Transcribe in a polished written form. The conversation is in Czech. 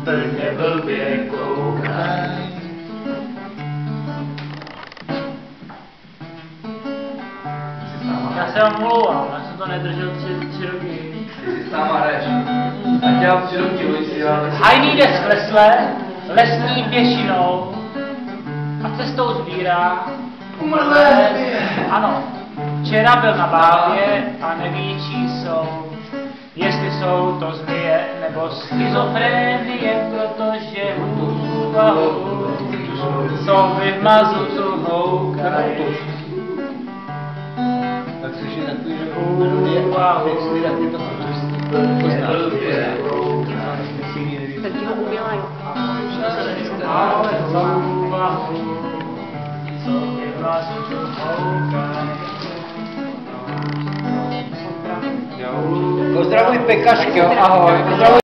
Plně blbě koukaj. Já se vám omlouvám, já jsem to nedržel 3 roky. Ty si sama hraješ. A dělám 3 roky, si Hajný jde z klesle, lesní pěšinou a cestou sbírá umrlé. Ano, včera byl na bábě a neví, čí jsou. Jestli jsou to zmije nebo schizofrenie, protože to vymazu tu houkaj. Tak slyší takový, že melodie a texty, tak je to Tak ti ho udělají. Pozdravuj pekařky, ahoj.